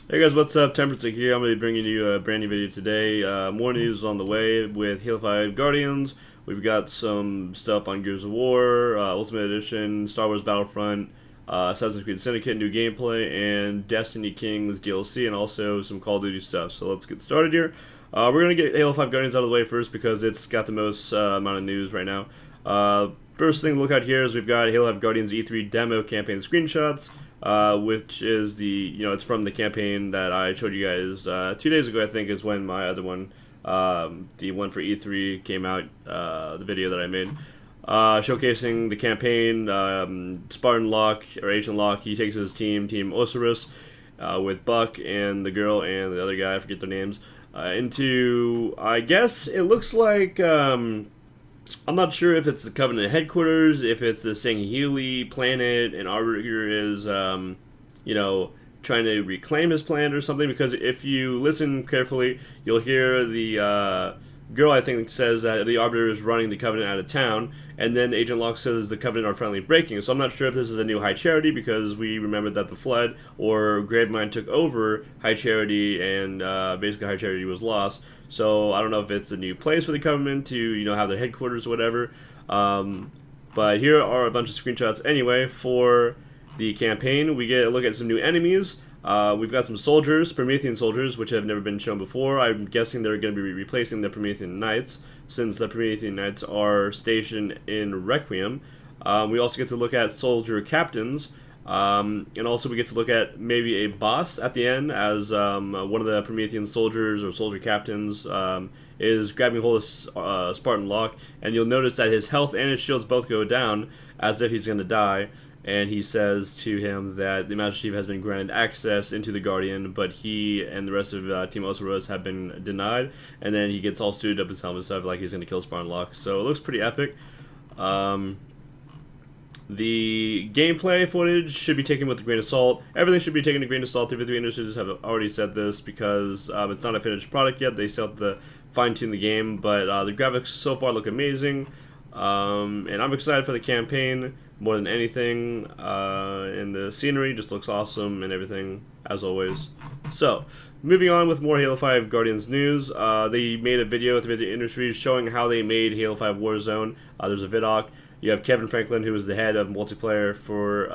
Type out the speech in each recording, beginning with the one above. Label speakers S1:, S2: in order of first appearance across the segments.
S1: Hey guys, what's up? Temperature here. I'm going to be bringing you a brand new video today. More news on the way with Halo 5 Guardians. We've got some stuff on Gears of War, Ultimate Edition, Star Wars Battlefront, Assassin's Creed Syndicate new gameplay, and Destiny Kings DLC, and also some Call of Duty stuff. So let's get started here. We're going to get Halo 5 Guardians out of the way first because it's got the most amount of news right now. First thing to look at here is we've got Halo 5 Guardians E3 demo campaign screenshots. Which is it's from the campaign that I showed you guys 2 days ago, I think, is when my other one, the one for E3 came out, the video that I made, showcasing the campaign. Spartan Locke, or Agent Locke, he takes his Team Osiris, with Buck and the girl and the other guy, I forget their names, into, I guess, it looks like, I'm not sure if it's the Covenant headquarters, if it's the Sangheili planet, and Arbiter is, trying to reclaim his planet or something, because if you listen carefully, you'll hear the girl, I think, says that the Arbiter is running the Covenant out of town, and then Agent Locke says the Covenant are finally breaking. So I'm not sure if this is a new High Charity, because we remembered that the Flood or Gravemind took over High Charity, and basically High Charity was lost. So I don't know if it's a new place for the Covenant to, have their headquarters or whatever. But here are a bunch of screenshots anyway for the campaign. We get a look at some new enemies. We've got some soldiers, Promethean soldiers, which have never been shown before. I'm guessing they're going to be replacing the Promethean Knights, since the Promethean Knights are stationed in Requiem. We also get to look at soldier captains. And also we get to look at maybe a boss at the end, as one of the Promethean soldiers or soldier captains is grabbing hold of Spartan Locke, and you'll notice that his health and his shields both go down as if he's going to die, and he says to him that the Master Chief has been granted access into the Guardian, but he and the rest of Team Osiris have been denied, and then he gets all suited up his helmet stuff like he's going to kill Spartan Locke. So it looks pretty epic. The gameplay footage should be taken with a grain of salt. Everything should be taken with a grain of salt. 343 Industries have already said this because it's not a finished product yet. They still have to fine-tune the game, but the graphics so far look amazing. And I'm excited for the campaign more than anything. And the scenery just looks awesome and everything, as always. So, moving on with more Halo 5 Guardians news. They made a video with 343 Industries showing how they made Halo 5 Warzone. There's a vidoc. You have Kevin Franklin, who is the head of multiplayer for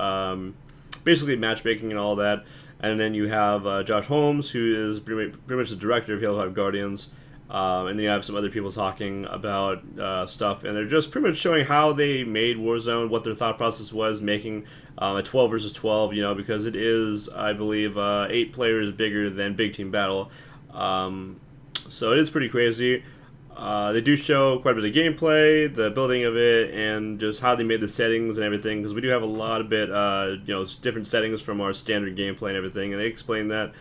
S1: basically matchmaking and all that. And then you have Josh Holmes, who is pretty much the director of Halo 5 Guardians. And then you have some other people talking about stuff. And they're just pretty much showing how they made Warzone, what their thought process was making a 12 versus 12, because it is, I believe, 8 players bigger than Big Team Battle. So it is pretty crazy. They do show quite a bit of gameplay, the building of it, and just how they made the settings and everything, because we do have a lot of different settings from our standard gameplay and everything, and they explain that.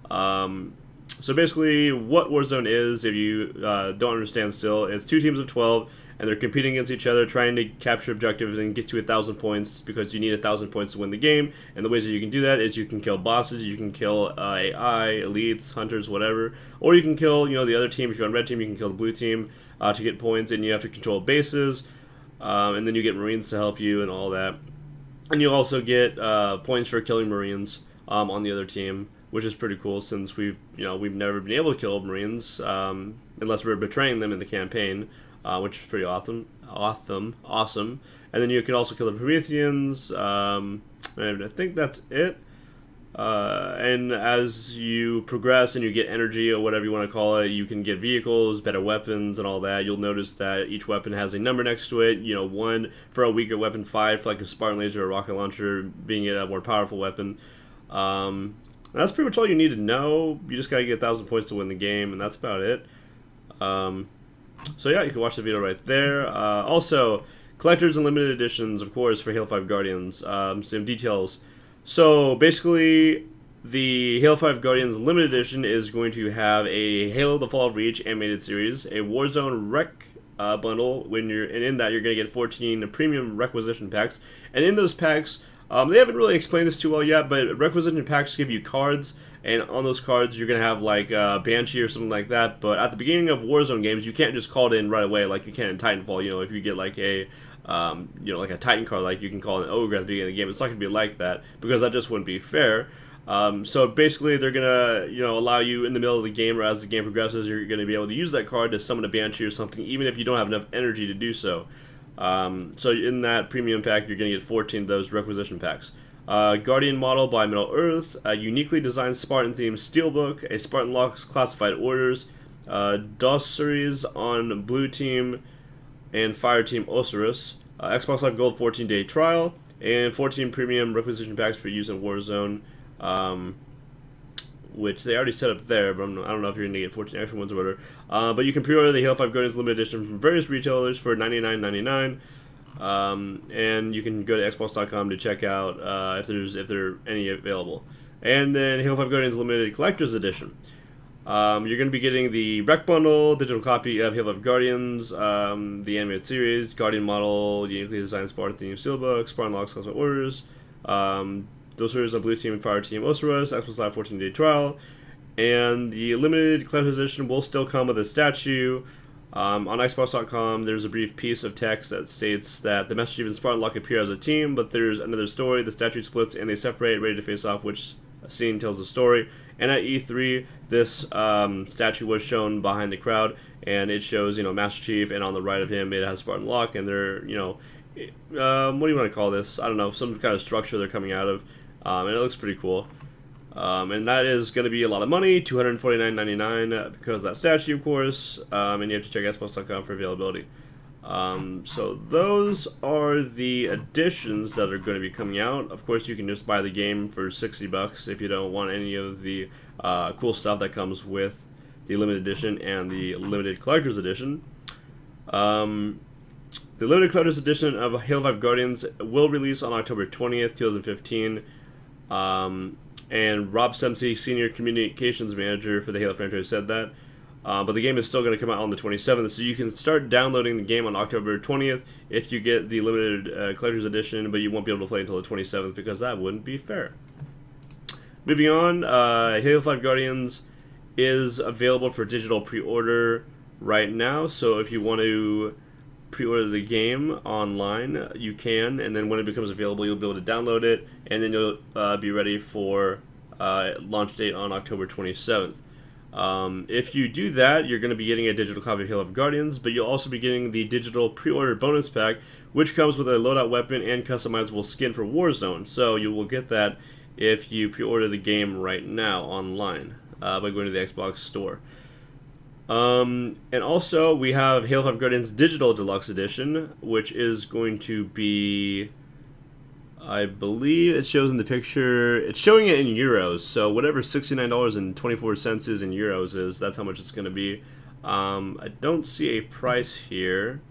S1: So basically, what Warzone is, if you don't understand still, it's 2 teams of 12, and they're competing against each other, trying to capture objectives and get to 1,000 points, because you need 1,000 points to win the game. And the ways that you can do that is you can kill bosses, you can kill AI, elites, hunters, whatever, or you can kill the other team. If you're on red team, you can kill the blue team to get points, and you have to control bases, and then you get Marines to help you and all that. And you also get points for killing Marines on the other team, which is pretty cool, since we've never been able to kill Marines unless we're betraying them in the campaign. Which is pretty awesome. And then you can also kill the Prometheans, and I think that's it. And as you progress and you get energy, or whatever you want to call it, you can get vehicles, better weapons, and all that. You'll notice that each weapon has a number next to it. 1 for a weaker weapon, 5 for like a Spartan laser or rocket launcher, being it a more powerful weapon. That's pretty much all you need to know. You just gotta get 1,000 points to win the game, and that's about it. So yeah, you can watch the video right there. Also, collectors and limited editions, of course, for Halo 5 Guardians. Some details. So basically, the Halo 5 Guardians limited edition is going to have a Halo: The Fall of Reach animated series, a Warzone Rec bundle. And in that, you're going to get 14 premium requisition packs. And in those packs, they haven't really explained this too well yet, but requisition packs give you cards, and on those cards you're going to have like Banshee or something like that. But at the beginning of Warzone games, you can't just call it in right away like you can in Titanfall. If you get like a like a Titan card, like you can call it an Ogre at the beginning of the game, it's not going to be like that, because that just wouldn't be fair. So basically, they're gonna allow you in the middle of the game or as the game progresses, you're gonna be able to use that card to summon a banshee or something, even if you don't have enough energy to do so. So in that premium pack, you're gonna get 14 of those requisition packs. Guardian model by Middle Earth, a uniquely designed Spartan-themed steelbook, a Spartan Locks classified orders, Dosseries on Blue Team and Fire Team Osiris, Xbox Live Gold 14-day trial, and 14 premium requisition packs for use in Warzone, which they already set up there, but I don't know if you're going to get 14 extra ones or whatever. But you can pre-order the Halo 5 Guardians Limited Edition from various retailers for $99.99. And you can go to Xbox.com to check out if there are any available. And then Halo 5 Guardians Limited Collector's Edition. You're going to be getting the Rec Bundle, digital copy of Halo 5 Guardians, the animated series, Guardian model, uniquely designed Spartan themed steelbook, Spartan Locks Classified Orders, those orders on Blue Team and Fire Team Osiris, Xbox Live 14-day trial, and the limited collector's edition will still come with a statue. On Xbox.com, there's a brief piece of text that states that the Master Chief and Spartan Lock appear as a team, but there's another story. The statue splits and they separate, ready to face off, which scene tells the story. And at E3, this statue was shown behind the crowd, and it shows, Master Chief, and on the right of him, it has Spartan Lock, and they're, what do you want to call this? I don't know, some kind of structure they're coming out of, and it looks pretty cool. And that is going to be a lot of money, $249.99 because of that statue, of course, and you have to check Xbox.com for availability. So those are the additions that are going to be coming out. Of course, you can just buy the game for $60 if you don't want any of the cool stuff that comes with the limited edition and the limited collector's edition. The limited collector's edition of Halo 5 Guardians will release on October 20th, 2015. And Rob Sempsey, Senior Communications Manager for the Halo franchise, said that. But the game is still going to come out on the 27th, so you can start downloading the game on October 20th if you get the limited collector's edition, but you won't be able to play until the 27th because that wouldn't be fair. Moving on, Halo 5 Guardians is available for digital pre-order right now, so if you want to pre-order the game online, you can, and then when it becomes available, you'll be able to download it, and then you'll be ready for launch date on October 27th. If you do that, you're going to be getting a digital copy of Halo 5 Guardians, but you'll also be getting the digital pre-order bonus pack, which comes with a loadout weapon and customizable skin for Warzone. So you will get that if you pre-order the game right now online by going to the Xbox store. And also, we have Halo 5 Guardians Digital Deluxe Edition, which is going to be, I believe it shows in the picture, it's showing it in euros, so whatever $69.24 is in euros is, that's how much it's going to be. I don't see a price here,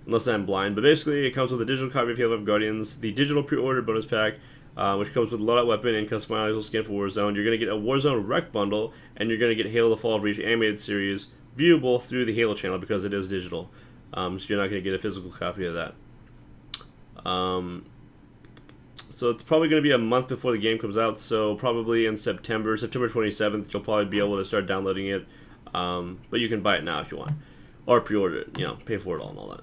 S1: unless I'm blind, but basically it comes with a digital copy of Halo 5 Guardians, the digital pre-order bonus pack, which comes with a loadout weapon and customizable skin for Warzone. You're going to get a Warzone Rec Bundle, and you're going to get Halo The Fall of Reach animated series viewable through the Halo channel because it is digital. So you're not going to get a physical copy of that. So it's probably going to be a month before the game comes out, so probably in September 27th, you'll probably be able to start downloading it. But you can buy it now if you want. Or pre-order it, pay for it all and all that.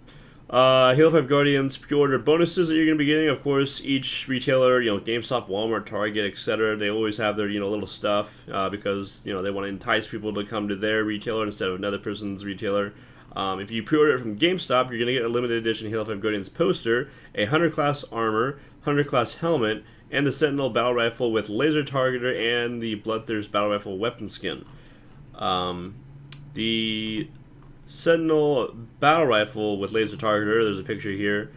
S1: Halo 5 Guardians pre-order bonuses that you're going to be getting. Of course, each retailer, GameStop, Walmart, Target, etc., they always have their, little stuff because, they want to entice people to come to their retailer instead of another person's retailer. If you pre-order it from GameStop, you're going to get a limited edition Halo 5 Guardians poster, a Hunter class armor, Hunter class helmet, and the Sentinel battle rifle with laser targeter and the Bloodthirst battle rifle weapon skin. The Sentinel battle rifle with laser targeter, there's a picture here.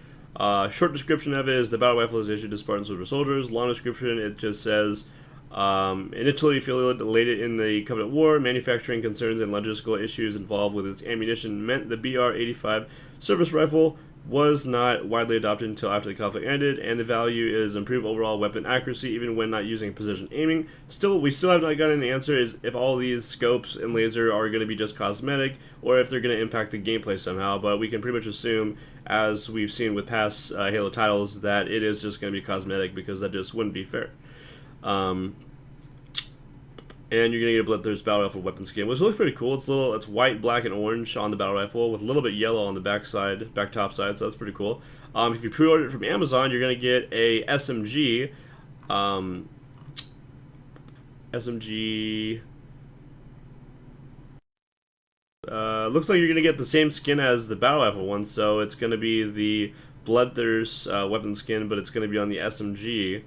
S1: Short description of it is the battle rifle is issued to Spartan Silver Soldiers. Long description, it just says, initially affiliated in the Covenant War, manufacturing concerns and logistical issues involved with its ammunition meant the BR-85 service rifle was not widely adopted until after the conflict ended, and the value is improved overall weapon accuracy even when not using precision aiming. We still have not gotten an answer is if all these scopes and laser are going to be just cosmetic or if they're going to impact the gameplay somehow, but we can pretty much assume, as we've seen with past Halo titles, that it is just going to be cosmetic because that just wouldn't be fair. And you're going to get a Bloodthirst battle rifle weapon skin, which looks pretty cool. It's white, black, and orange on the battle rifle with a little bit yellow on the back top side, so that's pretty cool. If you pre-order it from Amazon, you're going to get a SMG SMG. Looks like you're gonna get the same skin as the battle rifle one, so it's gonna be the Bloodthirst weapon skin, but it's gonna be on the SMG.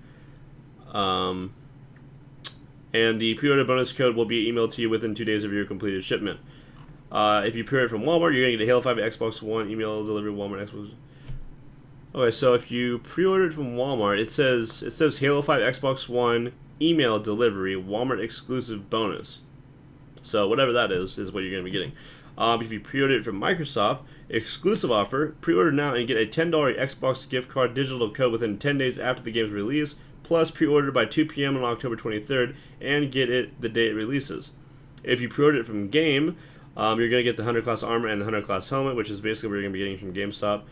S1: Um, and the pre-order bonus code will be emailed to you within 2 days of your completed shipment. If you pre-order from Walmart, you're gonna get a Halo 5 Xbox One email delivery Walmart Xbox. Okay, so if you pre-ordered from Walmart, it says Halo 5 Xbox One email delivery Walmart exclusive bonus. So whatever that is what you're going to be getting. If you pre-ordered it from Microsoft, exclusive offer, pre-order now and get a $10 Xbox gift card digital code within 10 days after the game's release, plus pre-order by 2 p.m. on October 23rd and get it the day it releases. If you pre-ordered it from Game, you're going to get the 100 class armor and the 100 class helmet, which is basically what you're going to be getting from GameStop.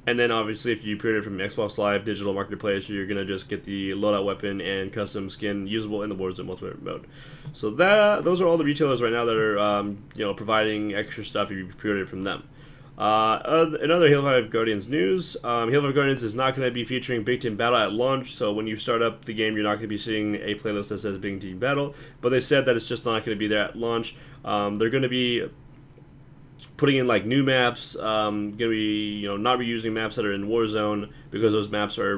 S1: And then obviously if you pre-order from Xbox Live Digital Marketplace, you're going to just get the loadout weapon and custom skin usable in the Warzone multiplayer mode. So those are all the retailers right now that are providing extra stuff if you pre-order from them. Another Halo 5 Guardians news, Halo 5 Guardians is not going to be featuring Big Team Battle at launch, so when you start up the game you're not going to be seeing a playlist that says Big Team Battle, but they said that it's just not going to be there at launch. They're going to be putting in like new maps, gonna be not reusing maps that are in Warzone, because those maps are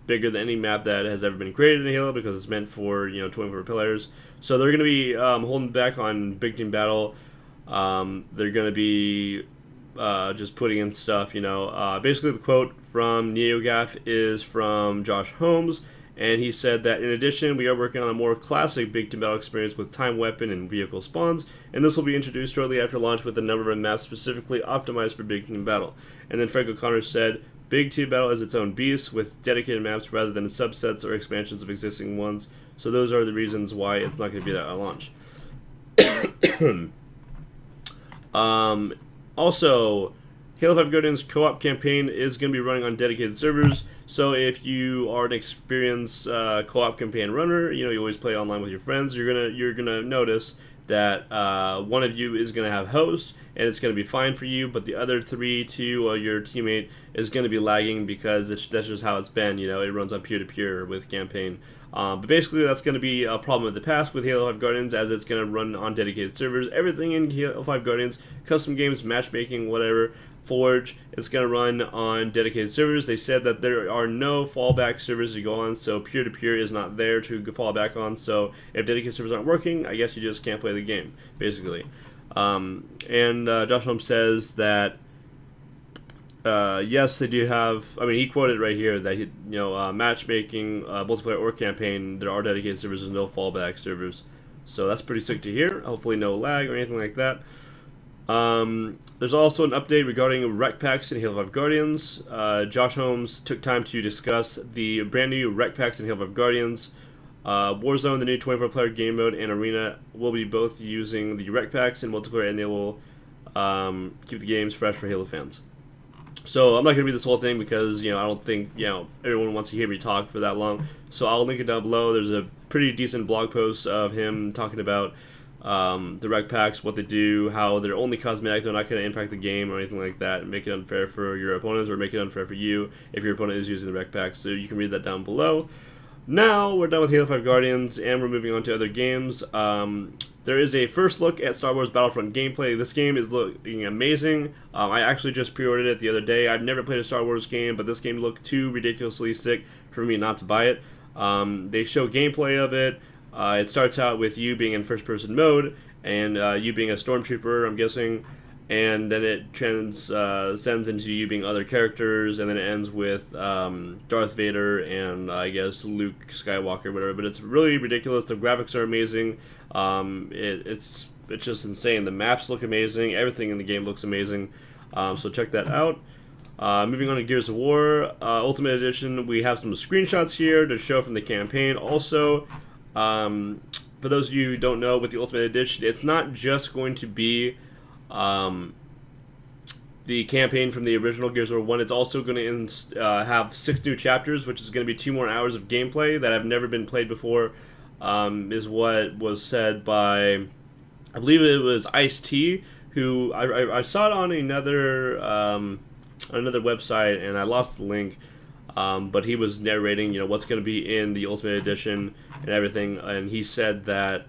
S1: bigger than any map that has ever been created in Halo, because it's meant for 24 players. So they're gonna be holding back on Big Team Battle. They're gonna be just putting in stuff. Basically the quote from NeoGAF is from Josh Holmes, and he said that in addition, we are working on a more classic Big Team Battle experience with time weapon and vehicle spawns, and this will be introduced shortly after launch with a number of maps specifically optimized for Big Team Battle. And then Frank O'Connor said, Big Team Battle is its own beast with dedicated maps rather than subsets or expansions of existing ones, so those are the reasons why it's not going to be that at launch. Also, Halo 5 Guardians co-op campaign is going to be running on dedicated servers. So if you are an experienced co-op campaign runner, you always play online with your friends, you're gonna notice that one of you is gonna have host, and it's gonna be fine for you, but the other three to your teammate is gonna be lagging, because that's just how it's been. It runs on peer-to-peer with campaign. But basically, that's going to be a problem in the past with Halo 5 Guardians, as it's going to run on dedicated servers. Everything in Halo 5 Guardians, custom games, matchmaking, whatever, Forge, it's going to run on dedicated servers. They said that there are no fallback servers to go on, so peer-to-peer is not there to fall back on. So if dedicated servers aren't working, I guess you just can't play the game, basically. Josh Holmes says that yes, they do have. He quoted right here that matchmaking, multiplayer, or campaign, there are dedicated servers. There's no fallback servers, so that's pretty sick to hear. Hopefully, no lag or anything like that. There's also an update regarding rec packs in Halo 5 Guardians. Josh Holmes took time to discuss the brand new rec packs in Halo 5 Guardians. Warzone, the new 24-player game mode, and Arena will be both using the rec packs in multiplayer, and they will keep the games fresh for Halo fans. So I'm not going to read this whole thing, because I don't think everyone wants to hear me talk for that long. So I'll link it down below. There's a pretty decent blog post of him talking about the rec packs, what they do, how they're only cosmetic, they're not going to impact the game or anything like that, and make it unfair for your opponents, or make it unfair for you if your opponent is using the rec packs. So you can read that down below. Now we're done with Halo 5 Guardians, and we're moving on to other games. There is a first look at Star Wars Battlefront gameplay. This game is looking amazing. I actually just pre-ordered it the other day. I've never played a Star Wars game, but this game looked too ridiculously sick for me not to buy it. They show gameplay of it. It starts out with you being in first-person mode, and you being a stormtrooper, I'm guessing, and then it transcends into you being other characters, and then it ends with Darth Vader and I guess Luke Skywalker, whatever. But it's really ridiculous. The graphics are amazing. It's just insane. The maps look amazing. Everything in the game looks amazing. So check that out. Moving on to Gears of War Ultimate Edition, we have some screenshots here to show from the campaign. Also, for those of you who don't know, with the Ultimate Edition, it's not just going to be the campaign from the original Gears of War 1. It's also going to have 6 new chapters, which is going to be 2 more hours of gameplay that have never been played before, is what was said by, I believe it was Ice-T, who I saw it on another website, and I lost the link. But he was narrating, what's going to be in the Ultimate Edition and everything, and he said that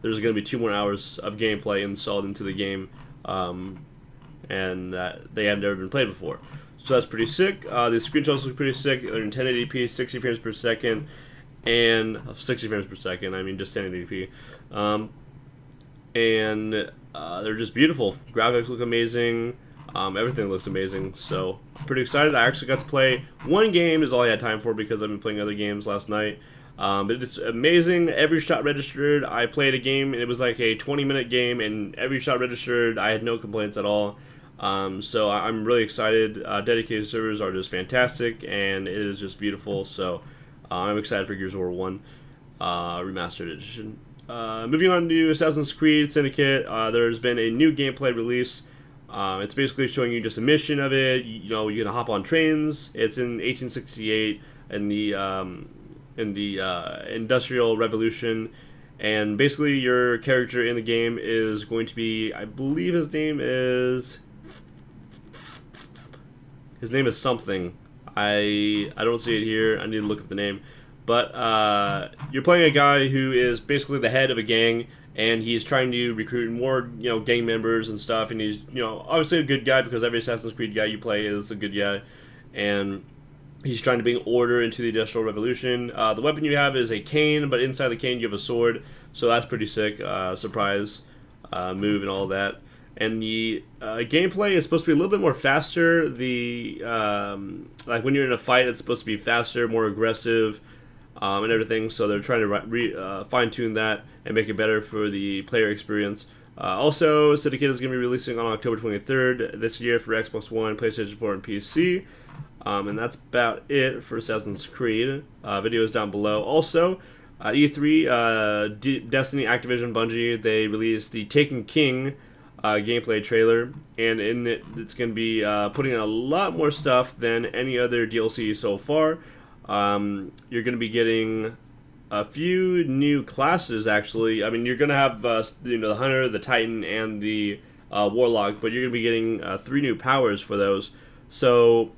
S1: there's going to be 2 more hours of gameplay installed into the game, and that they have never been played before. So that's pretty sick. The screenshots look pretty sick. They're in 1080p, 60 frames per second, and 60 frames per second. I mean, just 1080p, and they're just beautiful. Graphics look amazing. Everything looks amazing, so I'm pretty excited. I actually got to play one game is all I had time for because I've been playing other games last night. But it's amazing. Every shot registered. I played a game, and it was like a 20-minute game, and every shot registered. I had no complaints at all. So I'm really excited. Dedicated servers are just fantastic, and it is just beautiful. So I'm excited for Gears of War 1 Remastered Edition. Moving on to Assassin's Creed Syndicate, there's been a new gameplay released. It's basically showing you just a mission of it. You can hop on trains. It's in 1868 in the Industrial Revolution, and basically your character in the game is going to be, I believe his name is something. I don't see it here. I need to look up the name. But you're playing a guy who is basically the head of a gang, and he's trying to recruit more, gang members and stuff. And he's, obviously a good guy because every Assassin's Creed guy you play is a good guy. And he's trying to bring order into the Industrial Revolution. The weapon you have is a cane, but inside the cane you have a sword. So that's pretty sick. Surprise move and all that. And the gameplay is supposed to be a little bit more faster. Like when you're in a fight, it's supposed to be faster, more aggressive, and everything. So they're trying to fine-tune that and make it better for the player experience. Also, Syndicate is going to be releasing on October 23rd this year for Xbox One, PlayStation 4, and PC. And that's about it for Assassin's Creed. Videos down below. Also, E3, Destiny, Activision, Bungie, they released the Taken King gameplay trailer, and in it, it's going to be putting in a lot more stuff than any other DLC so far. You're going to be getting a few new classes, actually. I mean, you're going to have the Hunter, the Titan, and the Warlock, but you're going to be getting 3 new powers for those. So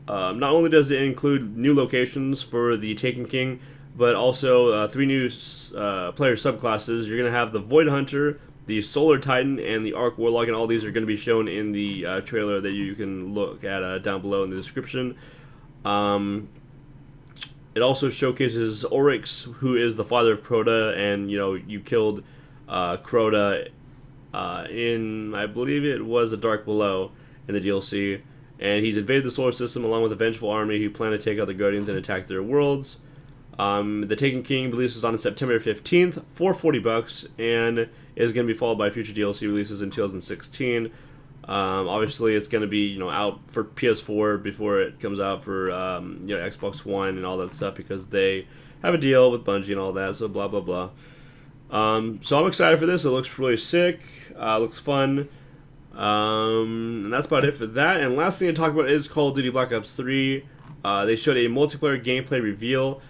S1: not only does it include new locations for the Taken King, but also 3 new player subclasses. You're going to have the Void Hunter, the Solar Titan, and the Arc Warlock, and all these are going to be shown in the trailer that you can look at down below in the description. It also showcases Oryx, who is the father of Crota, and you killed Crota in, I believe it was a Dark Below in the DLC, and he's invaded the solar system along with a vengeful army who plan to take out the Guardians and attack their worlds. The Taken King releases on September 15th for $40, and is going to be followed by future DLC releases in 2016. Obviously, it's going to be out for PS4 before it comes out for Xbox One and all that stuff, because they have a deal with Bungie and all that. So blah blah blah. So I'm excited for this. It looks really sick. Looks fun. And that's about it for that. And last thing to talk about is Call of Duty Black Ops 3. They showed a multiplayer gameplay reveal.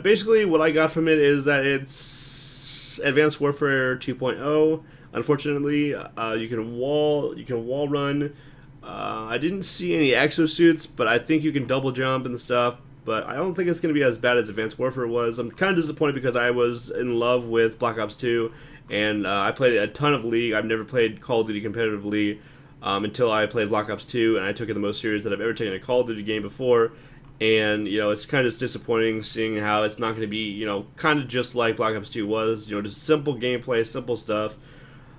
S1: Basically, what I got from it is that it's Advanced Warfare 2.0. Unfortunately, you can wall run. I didn't see any exosuits, but I think you can double jump and stuff. But I don't think it's going to be as bad as Advanced Warfare was. I'm kind of disappointed because I was in love with Black Ops 2, and I played a ton of League. I've never played Call of Duty competitively until I played Black Ops 2, and I took it the most serious that I've ever taken a Call of Duty game before. And it's kind of disappointing seeing how it's not going to be kind of just like Black Ops 2 was, just simple gameplay, simple stuff.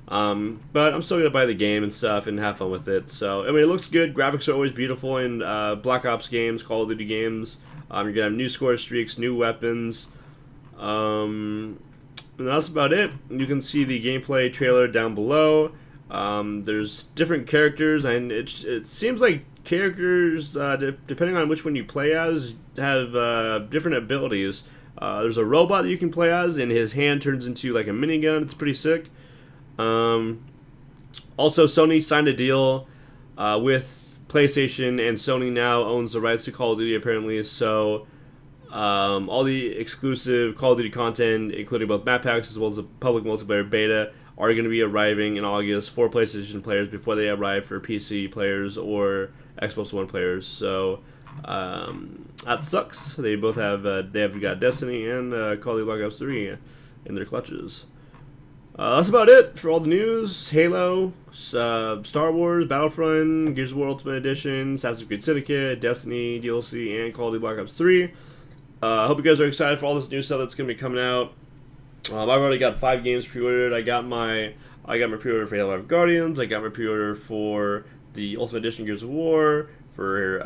S1: But I'm still going to buy the game and stuff and have fun with it. So, I mean, it looks good. Graphics are always beautiful in Black Ops games, Call of Duty games. You're going to have new score streaks, new weapons. And that's about it. You can see the gameplay trailer down below. There's different characters, and it seems like characters, depending on which one you play as, have different abilities. There's a robot that you can play as, and his hand turns into like a minigun. It's pretty sick. Also, Sony signed a deal with PlayStation, and Sony now owns the rights to Call of Duty, apparently. So all the exclusive Call of Duty content, including both map packs as well as the public multiplayer beta, are going to be arriving in August for PlayStation players before they arrive for PC players or Xbox One players. So that sucks. They both have got Destiny and Call of Duty Black Ops 3 in their clutches. That's about it for all the news. Halo, Star Wars, Battlefront, Gears of War Ultimate Edition, Assassin's Creed Syndicate, Destiny DLC, and Call of Duty Black Ops 3. I hope you guys are excited for all this new stuff that's going to be coming out. I've already got 5 games pre-ordered. I got my pre-order for Halo 5 Guardians. I got my pre-order for the Ultimate Edition Gears of War, for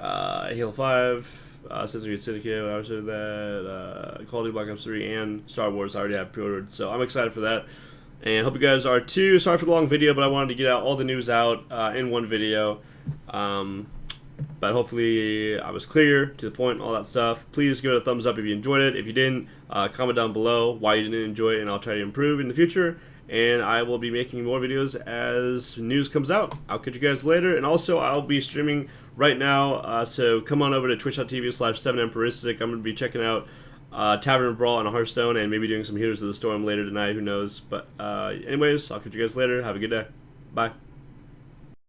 S1: Halo 5, Assassin's Creed Syndicate, I said that, Call of Duty Black Ops 3, and Star Wars I already have pre-ordered. So I'm excited for that. And hope you guys are too. Sorry for the long video, but I wanted to get all the news out in one video. But hopefully I was clear, to the point, all that stuff. Please give it a thumbs up if you enjoyed it. If you didn't, comment down below why you didn't enjoy it, and I'll try to improve in the future. And I will be making more videos as news comes out. I'll catch you guys later. And also, I'll be streaming right now, so come on over to twitch.tv/7emperistic. I'm going to be checking out Tavern Brawl and Hearthstone, and maybe doing some Heroes of the Storm later tonight, who knows. But anyways, I'll catch you guys later. Have a good day. Bye.